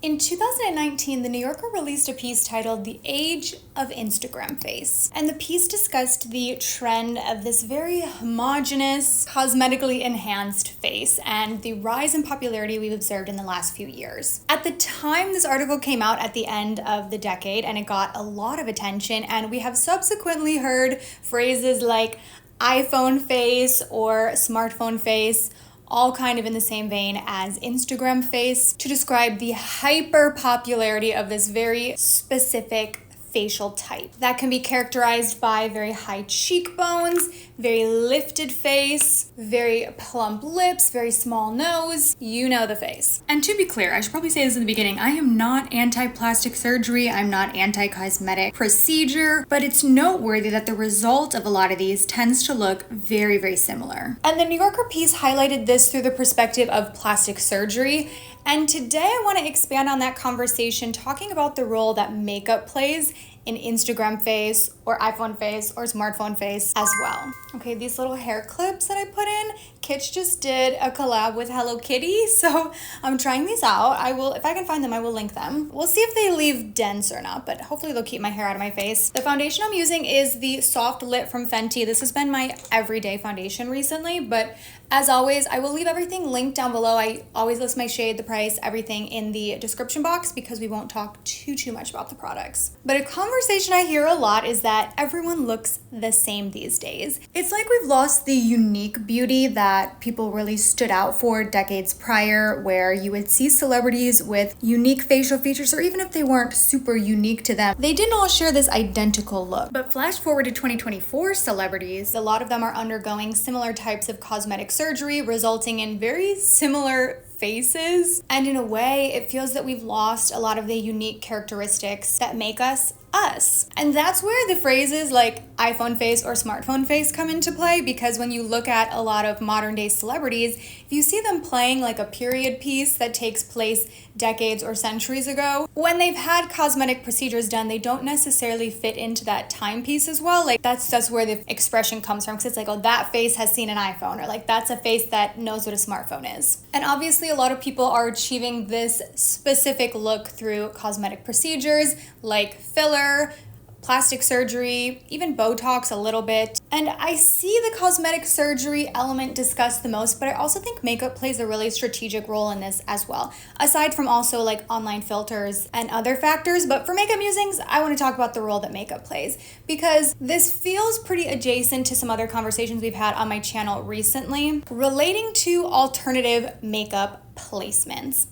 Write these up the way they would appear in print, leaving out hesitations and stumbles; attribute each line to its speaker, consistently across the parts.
Speaker 1: In 2019, The New Yorker released a piece titled The Age of Instagram Face. And the piece discussed the trend of this very homogeneous, cosmetically enhanced face and the rise in popularity we've observed in the last few years. At the time this article came out at the end of the decade, and it got a lot of attention, and we have subsequently heard phrases like iPhone face or smartphone face, all kind of in the same vein as Instagram face, to describe the hyper popularity of this very specific facial type that can be characterized by very high cheekbones, very lifted face, very plump lips, very small nose. You know the face. And to be clear, I should probably say this in the beginning, I am not anti-plastic surgery, I'm not anti-cosmetic procedure, but it's noteworthy that the result of a lot of these tends to look very, very similar. And the New Yorker piece highlighted this through the perspective of plastic surgery. And today I want to expand on that conversation, talking about the role that makeup plays in Instagram face or iPhone face or smartphone face as well. Okay, these little hair clips that I put in, Kitsch just did a collab with Hello Kitty, so I'm trying these out. I will, if I can find them, I will link them. We'll see if they leave dents or not, but hopefully they'll keep my hair out of my face. The foundation I'm using is the Soft Lit from Fenty. This has been my everyday foundation recently, but as always, I will leave everything linked down below. I always list my shade, the price, everything in the description box because we won't talk too much about the products. But a conversation I hear a lot is that everyone looks the same these days. It's like we've lost the unique beauty that people really stood out for decades prior, where you would see celebrities with unique facial features, or even if they weren't super unique to them, they didn't all share this identical look. But flash forward to 2024 celebrities, a lot of them are undergoing similar types of cosmetic surgery, resulting in very similar faces. And in a way, it feels that we've lost a lot of the unique characteristics that make us us. And that's where the phrases like iPhone face or smartphone face come into play, because when you look at a lot of modern day celebrities, if you see them playing like a period piece that takes place decades or centuries ago, when they've had cosmetic procedures done, they don't necessarily fit into that timepiece as well. Like that's where the expression comes from, because it's like, oh, that face has seen an iPhone, or like that's a face that knows what a smartphone is. And obviously a lot of people are achieving this specific look through cosmetic procedures like filler, plastic surgery, even Botox a little bit. And I see the cosmetic surgery element discussed the most, but I also think makeup plays a really strategic role in this as well, aside from also like online filters and other factors. But for makeup musings, I want to talk about the role that makeup plays, because this feels pretty adjacent to some other conversations we've had on my channel recently relating to alternative makeup placements.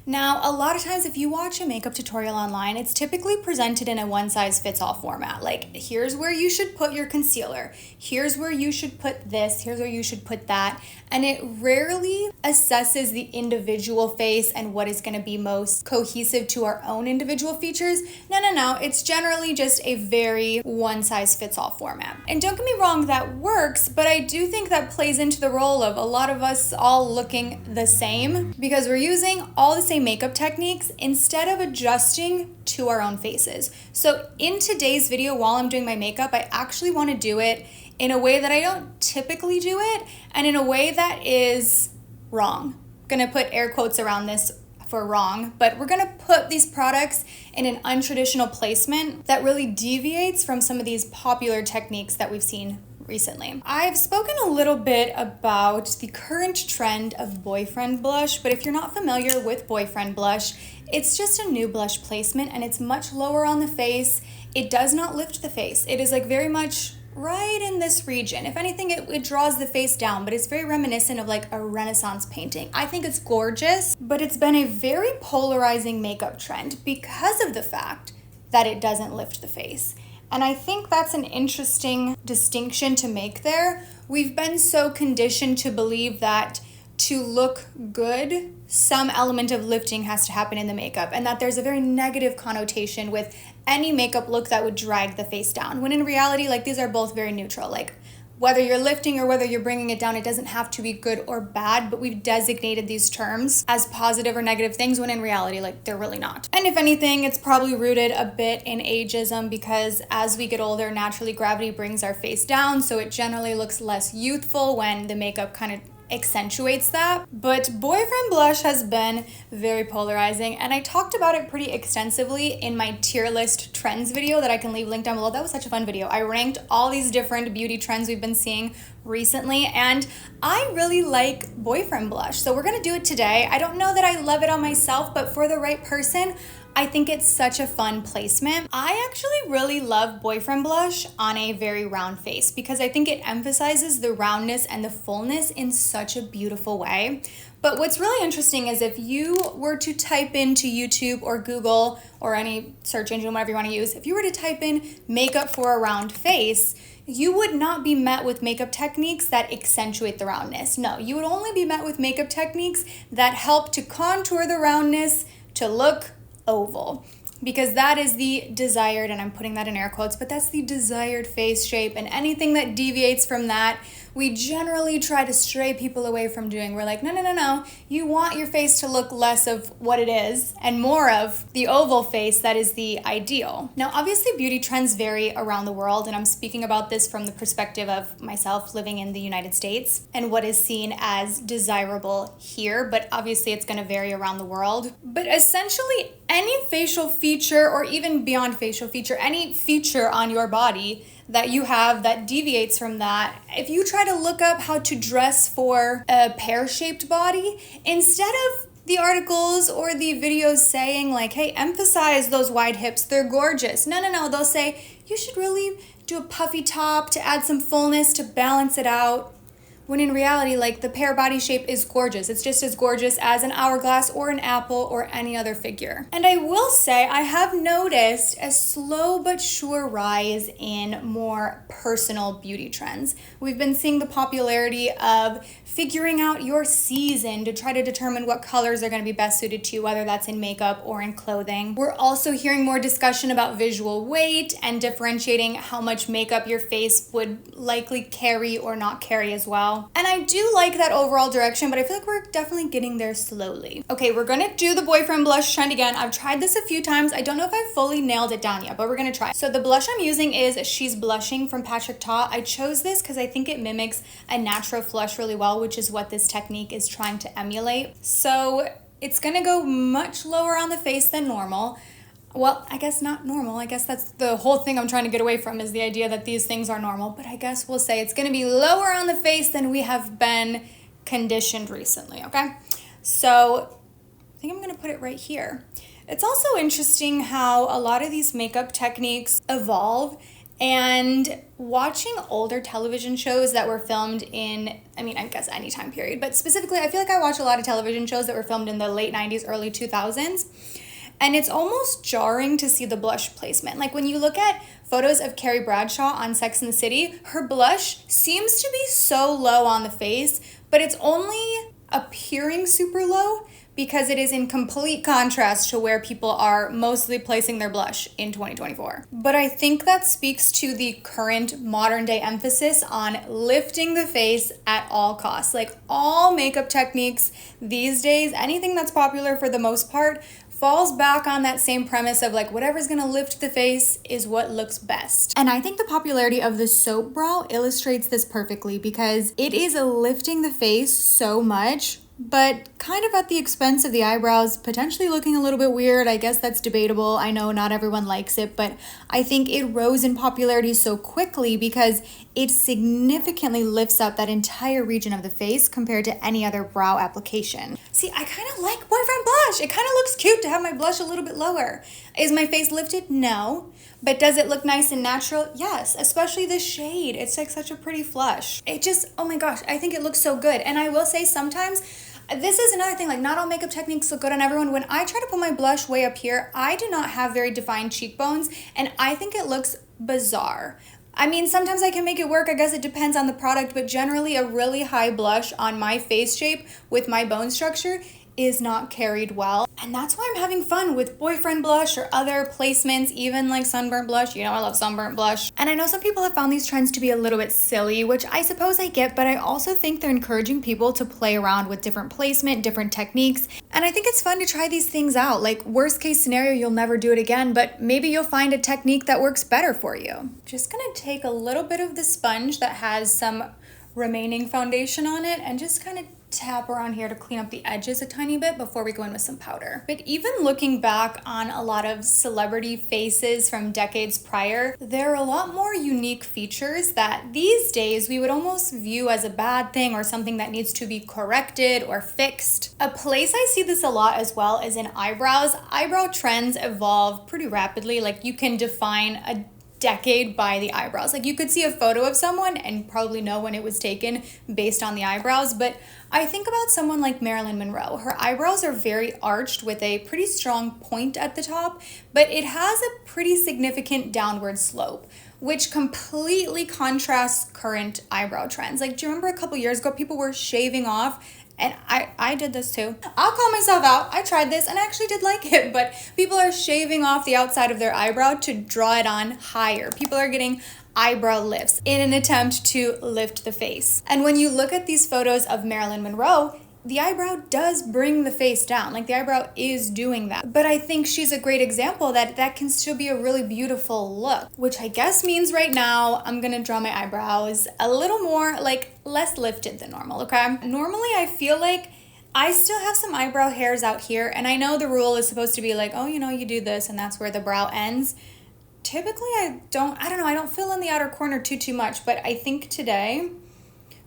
Speaker 1: Now, a lot of times if you watch a makeup tutorial online, it's typically presented in a one-size-fits-all format. Like, here's where you should put your concealer, here's where you should put this, here's where you should put that. And it rarely assesses the individual face and what is going to be most cohesive to our own individual features. No. It's generally just a very one-size-fits-all format. And don't get me wrong, that works, but I do think that plays into the role of a lot of us all looking the same, because we're using all the same makeup techniques instead of adjusting to our own faces. So in today's video, while I'm doing my makeup, I actually want to do it in a way that I don't typically do it, and in a way that is wrong. I'm gonna put air quotes around this for wrong, but we're gonna put these products in an untraditional placement that really deviates from some of these popular techniques that we've seen recently. I've spoken a little bit about the current trend of boyfriend blush, but if you're not familiar with boyfriend blush, it's just a new blush placement and it's much lower on the face. It does not lift the face. It is like very much right in this region. If anything, it draws the face down, but it's very reminiscent of like a Renaissance painting. I think it's gorgeous, but it's been a very polarizing makeup trend because of the fact that it doesn't lift the face. And I think that's an interesting distinction to make there. We've been so conditioned to believe that to look good, some element of lifting has to happen in the makeup, and that there's a very negative connotation with any makeup look that would drag the face down, when in reality, like, these are both very neutral. Like, whether you're lifting or whether you're bringing it down, it doesn't have to be good or bad, but we've designated these terms as positive or negative things when in reality, like, they're really not. And if anything, it's probably rooted a bit in ageism, because as we get older, naturally gravity brings our face down, so it generally looks less youthful when the makeup kind of accentuates that. But boyfriend blush has been very polarizing, and I talked about it pretty extensively in my tier list trends video that I can leave linked down below. That was such a fun video. I ranked all these different beauty trends we've been seeing recently, and I really like boyfriend blush. So we're gonna do it today. I don't know that I love it on myself, but for the right person, I think it's such a fun placement. I actually really love boyfriend blush on a very round face because I think it emphasizes the roundness and the fullness in such a beautiful way. But what's really interesting is if you were to type into YouTube or Google or any search engine, whatever you want to use, if you were to type in makeup for a round face, you would not be met with makeup techniques that accentuate the roundness. No, you would only be met with makeup techniques that help to contour the roundness to look oval, because that is the desired, and I'm putting that in air quotes, but that's the desired face shape, and anything that deviates from that, we generally try to stray people away from doing. We're like, no, you want your face to look less of what it is and more of the oval face that is the ideal. Now, obviously beauty trends vary around the world, and I'm speaking about this from the perspective of myself living in the United States and what is seen as desirable here, but obviously it's gonna vary around the world. But essentially any facial feature, or even beyond facial feature, any feature on your body that you have that deviates from that, if you try to look up how to dress for a pear-shaped body, instead of the articles or the videos saying like, hey, emphasize those wide hips, they're gorgeous. No, they'll say you should really do a puffy top to add some fullness to balance it out. When in reality, like, the pear body shape is gorgeous. It's just as gorgeous as an hourglass or an apple or any other figure. And I will say, I have noticed a slow but sure rise in more personal beauty trends. We've been seeing the popularity of figuring out your season to try to determine what colors are going to be best suited to you, whether that's in makeup or in clothing. We're also hearing more discussion about visual weight and differentiating how much makeup your face would likely carry or not carry as well. And I do like that overall direction, but I feel like we're definitely getting there slowly. Okay, we're gonna do the boyfriend blush trend again. I've tried this a few times. I don't know if I've fully nailed it down yet, but we're gonna try. So the blush I'm using is She's Blushing from Patrick Ta. I chose this because I think it mimics a natural flush really well, which is what this technique is trying to emulate. So it's gonna go much lower on the face than normal. Well, I guess not normal. I guess that's the whole thing I'm trying to get away from, is the idea that these things are normal. But I guess we'll say it's going to be lower on the face than we have been conditioned recently, okay? So I think I'm going to put it right here. It's also interesting how a lot of these makeup techniques evolve, and watching older television shows that were filmed in, I guess any time period, but specifically I feel like I watch a lot of television shows that were filmed in the late 90s, early 2000s. And it's almost jarring to see the blush placement. Like when you look at photos of Carrie Bradshaw on Sex and the City, her blush seems to be so low on the face, but it's only appearing super low because it is in complete contrast to where people are mostly placing their blush in 2024. But I think that speaks to the current modern day emphasis on lifting the face at all costs. Like all makeup techniques these days, anything that's popular for the most part, falls back on that same premise of like whatever's gonna lift the face is what looks best. And I think the popularity of the soap brow illustrates this perfectly because it is lifting the face so much, but kind of at the expense of the eyebrows potentially looking a little bit weird. I guess that's debatable. I know not everyone likes it, but I think it rose in popularity so quickly because it significantly lifts up that entire region of the face compared to any other brow application. See, I kind of like boyfriend blush. It kind of looks cute to have my blush a little bit lower. Is my face lifted? No. But does it look nice and natural? Yes, especially the shade. It's like such a pretty flush. It just, oh my gosh, I think it looks so good. And I will say sometimes, this is another thing, like not all makeup techniques look good on everyone. When I try to put my blush way up here, I do not have very defined cheekbones, and I think it looks bizarre. I mean, sometimes I can make it work. I guess it depends on the product, but generally a really high blush on my face shape with my bone structure is not carried well. And that's why I'm having fun with boyfriend blush or other placements, even like sunburnt blush. You know, I love sunburnt blush. And I know some people have found these trends to be a little bit silly, which I suppose I get, but I also think they're encouraging people to play around with different placement, different techniques. And I think it's fun to try these things out. Like worst case scenario, you'll never do it again, but maybe you'll find a technique that works better for you. Just gonna take a little bit of the sponge that has some remaining foundation on it and just kind of tap around here to clean up the edges a tiny bit before we go in with some powder. But even looking back on a lot of celebrity faces from decades prior, there are a lot more unique features that these days we would almost view as a bad thing or something that needs to be corrected or fixed. A place I see this a lot as well is in eyebrows. Eyebrow trends evolve pretty rapidly. Like, you can define a decade by the eyebrows. Like, you could see a photo of someone and probably know when it was taken based on the eyebrows. But I think about someone like Marilyn Monroe. Her eyebrows are very arched with a pretty strong point at the top, but it has a pretty significant downward slope, which completely contrasts current eyebrow trends. Like, do you remember a couple years ago, people were shaving off? And I did this too. I'll call myself out. I tried this and I actually did like it, but people are shaving off the outside of their eyebrow to draw it on higher. People are getting eyebrow lifts in an attempt to lift the face. And when you look at these photos of Marilyn Monroe, the eyebrow does bring the face down. Like, the eyebrow is doing that. But I think she's a great example that that can still be a really beautiful look, which I guess means right now I'm gonna draw my eyebrows a little more, like, less lifted than normal, okay? Normally I feel like I still have some eyebrow hairs out here, and I know the rule is supposed to be like, oh, you know, you do this and that's where the brow ends. Typically I don't know, I don't fill in the outer corner too much, but I think today,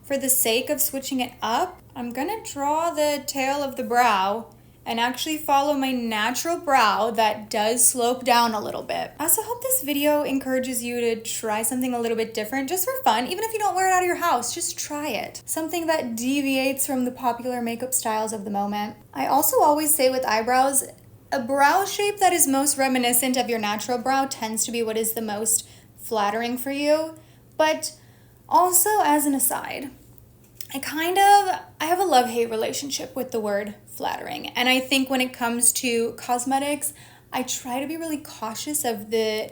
Speaker 1: for the sake of switching it up, I'm gonna draw the tail of the brow and actually follow my natural brow that does slope down a little bit. I also hope this video encourages you to try something a little bit different just for fun. Even if you don't wear it out of your house, just try it. Something that deviates from the popular makeup styles of the moment. I also always say with eyebrows, a brow shape that is most reminiscent of your natural brow tends to be what is the most flattering for you. But also, as an aside, I have a love-hate relationship with the word flattering. And I think when it comes to cosmetics, I try to be really cautious of the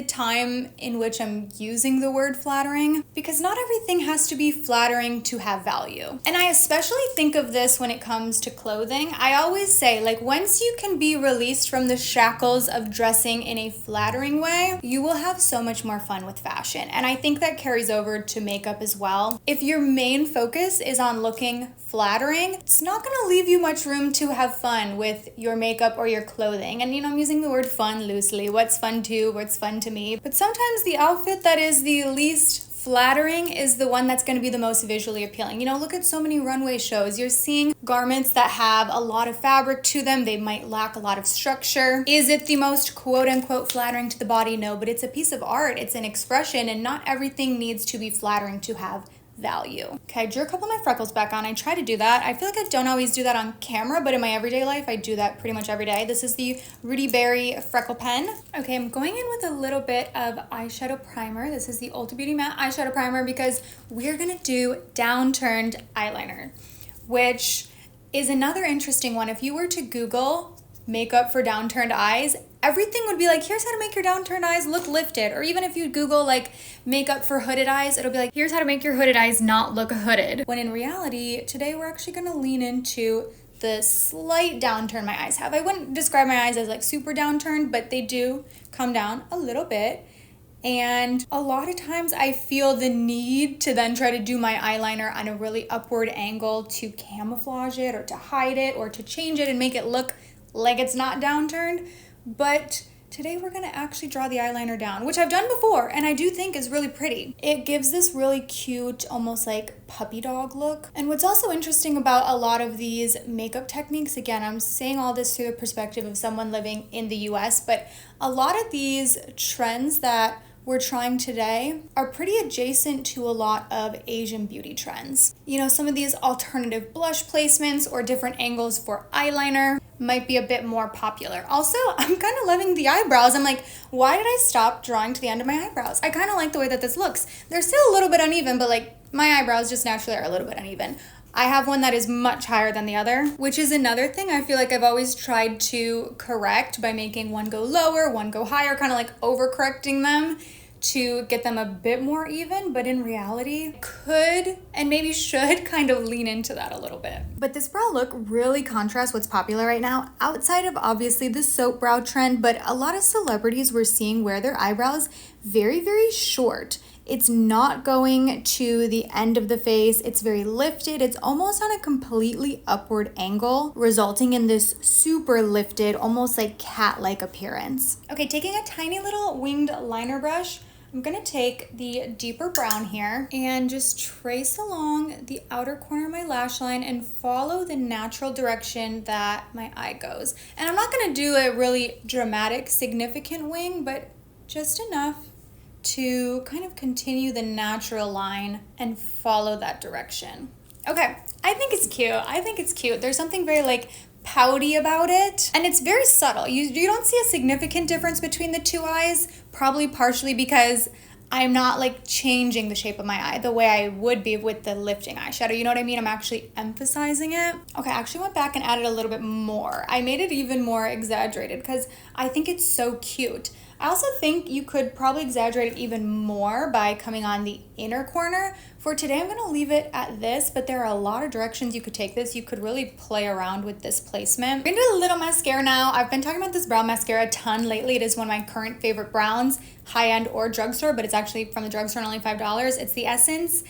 Speaker 1: time in which I'm using the word flattering, because not everything has to be flattering to have value. And I especially think of this when it comes to clothing. I always say, like, once you can be released from the shackles of dressing in a flattering way, you will have so much more fun with fashion. And I think that carries over to makeup as well. If your main focus is on looking flattering, it's not gonna leave you much room to have fun with your makeup or your clothing. And, you know, I'm using the word fun loosely. What's fun to you? What's fun to me? But sometimes the outfit that is the least flattering is the one that's going to be the most visually appealing. You know, look at so many runway shows. You're seeing garments that have a lot of fabric to them. They might lack a lot of structure. Is it the most quote unquote flattering to the body? No, but it's a piece of art. It's an expression, and not everything needs to be flattering to have value. Okay, I drew a couple of my freckles back on. I try to do that. I feel like I don't always do that on camera, but in my everyday life, I do that pretty much every day. This is the Rudy Berry Freckle Pen. Okay, I'm going in with a little bit of eyeshadow primer. This is the Ulta Beauty Matte Eyeshadow Primer because we're gonna do Downturned eyeliner, which is another interesting one. If you were to Google makeup for downturned eyes, everything would be like, here's how to make your downturned eyes look lifted. Or even if you Google like makeup for hooded eyes, it'll be like, here's how to make your hooded eyes not look hooded. When in reality, today we're actually gonna lean into the slight downturn my eyes have. I wouldn't describe my eyes as like super downturned, but they do come down a little bit. And a lot of times I feel the need to then try to do my eyeliner on a really upward angle to camouflage it or to hide it or to change it and make it look like it's not downturned. But today we're gonna actually draw the eyeliner down, which I've done before and I do think is really pretty. It gives this really cute, almost like puppy dog look. And what's also interesting about a lot of these makeup techniques, again, I'm saying all this through the perspective of someone living in the US, but a lot of these trends that we're trying today are pretty adjacent to a lot of Asian beauty trends. You know, some of these alternative blush placements or different angles for eyeliner might be a bit more popular. Also, I'm kind of loving the eyebrows. I'm like, why did I stop drawing to the end of my eyebrows? I kind of like the way that this looks. They're still a little bit uneven, but like my eyebrows just naturally are a little bit uneven. I have one that is much higher than the other, which is another thing I feel like I've always tried to correct by making one go lower, one go higher, kind of like overcorrecting them to get them a bit more even, but in reality, could and maybe should kind of lean into that a little bit. But this brow look really contrasts what's popular right now, outside of obviously the soap brow trend, but a lot of celebrities we're seeing wear their eyebrows very, very short. It's not going to the end of the face. It's very lifted. It's almost on a completely upward angle, resulting in this super lifted, almost like cat-like appearance. Okay, taking a tiny little winged liner brush, I'm gonna take the deeper brown here and just trace along the outer corner of my lash line and follow the natural direction that my eye goes. And I'm not gonna do a really dramatic, significant wing, but just enough to kind of continue the natural line and follow that direction. Okay, I think it's cute. I think it's cute. There's something very like pouty about it, and it's very subtle. You don't see a significant difference between the two eyes, probably partially because I'm not like changing the shape of my eye the way I would be with the lifting eyeshadow. You know what I mean? I'm actually emphasizing it. Okay, I actually went back and added a little bit more. I made it even more exaggerated because I think it's so cute. I also think you could probably exaggerate it even more by coming on the inner corner. For today, I'm gonna leave it at this, but there are a lot of directions you could take this. You could really play around with this placement. We're gonna do a little mascara now. I've been talking about this brown mascara a ton lately. It is one of my current favorite browns, high-end or drugstore, but it's actually from the drugstore and only $5. It's the Essence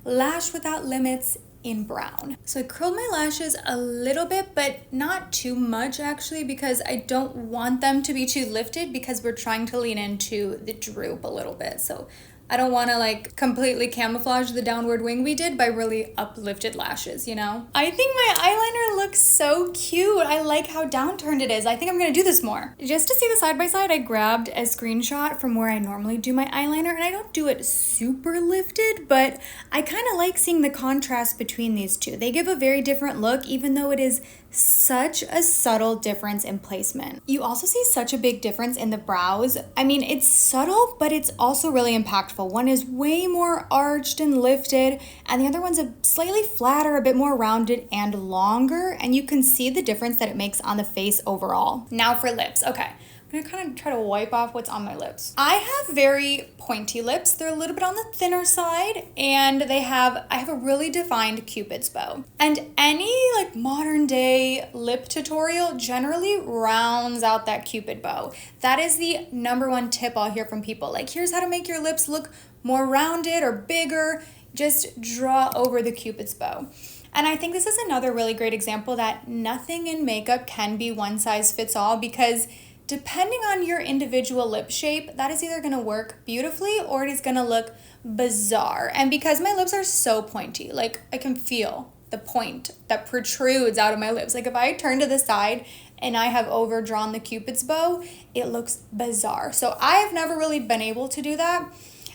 Speaker 1: Lash Without Limits in brown. So I curled my lashes a little bit, but not too much actually, because I don't want them to be too lifted because we're trying to lean into the droop a little bit. So I don't want to like completely camouflage the downward wing we did by really uplifted lashes, you know? I think my eyeliner looks so cute. I like how downturned it is. I think I'm gonna do this more. Just to see the side by side, I grabbed a screenshot from where I normally do my eyeliner, and I don't do it super lifted, but I kind of like seeing the contrast between these two. They give a very different look, even though it is such a subtle difference in placement. You also see such a big difference in the brows. I mean, it's subtle, but it's also really impactful. One is way more arched and lifted, and the other one's a slightly flatter, a bit more rounded and longer, and you can see the difference that it makes on the face overall. Now for lips. Okay. I'm gonna kind of try to wipe off what's on my lips. I have very pointy lips. They're a little bit on the thinner side, and I have a really defined Cupid's bow. And any like modern day lip tutorial generally rounds out that Cupid bow. That is the number one tip I'll hear from people. Like, here's how to make your lips look more rounded or bigger. Just draw over the Cupid's bow. And I think this is another really great example that nothing in makeup can be one size fits all, because depending on your individual lip shape, that is either gonna work beautifully or it is gonna look bizarre. And because my lips are so pointy, like I can feel the point that protrudes out of my lips. Like if I turn to the side and I have overdrawn the Cupid's bow, it looks bizarre. So I have never really been able to do that.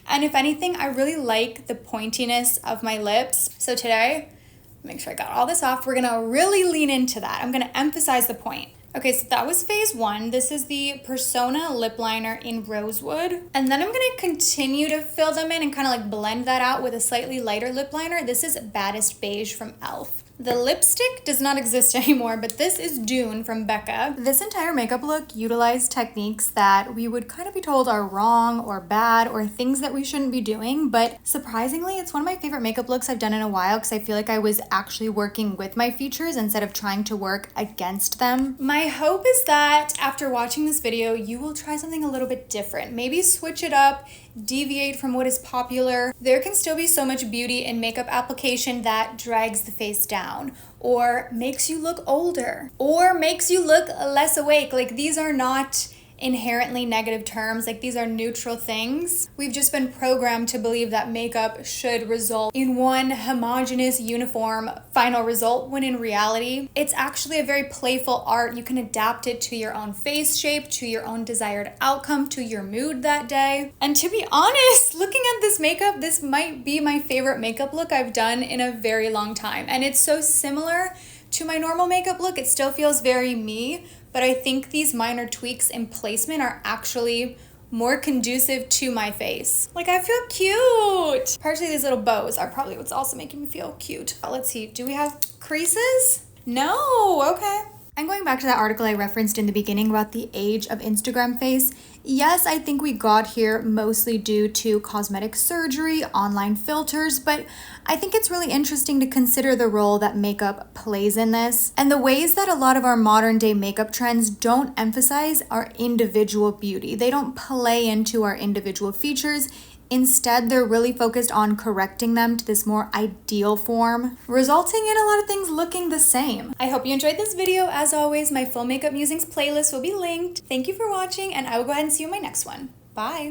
Speaker 1: And if anything, I really like the pointiness of my lips. So today, make sure I got all this off, we're gonna really lean into that. I'm gonna emphasize the point. Okay, so that was phase one. This is the Persona lip liner in Rosewood. And then I'm gonna continue to fill them in and kind of like blend that out with a slightly lighter lip liner. This is Baddest Beige from e.l.f. The lipstick does not exist anymore, but this is Dune from Becca. This entire makeup look utilized techniques that we would kind of be told are wrong or bad or things that we shouldn't be doing, but surprisingly, it's one of my favorite makeup looks I've done in a while because I feel like I was actually working with my features instead of trying to work against them. My hope is that after watching this video, you will try something a little bit different. Maybe switch it up, deviate from what is popular. There can still be so much beauty in makeup application that drags the face down or makes you look older or makes you look less awake. Like, these are not inherently negative terms, like these are neutral things. We've just been programmed to believe that makeup should result in one homogeneous, uniform final result, when in reality, it's actually a very playful art. You can adapt it to your own face shape, to your own desired outcome, to your mood that day. And to be honest, looking at this makeup, this might be my favorite makeup look I've done in a very long time. And it's so similar to my normal makeup look. It still feels very me, but I think these minor tweaks in placement are actually more conducive to my face. Like, I feel cute. Partially these little bows are probably what's also making me feel cute. Let's see, do we have creases? No, okay. And going back to that article I referenced in the beginning about the age of Instagram face, yes, I think we got here mostly due to cosmetic surgery, online filters, but I think it's really interesting to consider the role that makeup plays in this and the ways that a lot of our modern day makeup trends don't emphasize our individual beauty. They don't play into our individual features. Instead, they're really focused on correcting them to this more ideal form, resulting in a lot of things looking the same. I hope you enjoyed this video. As always, my full makeup musings playlist will be linked. Thank you for watching, and I will go ahead and see you in my next one. Bye!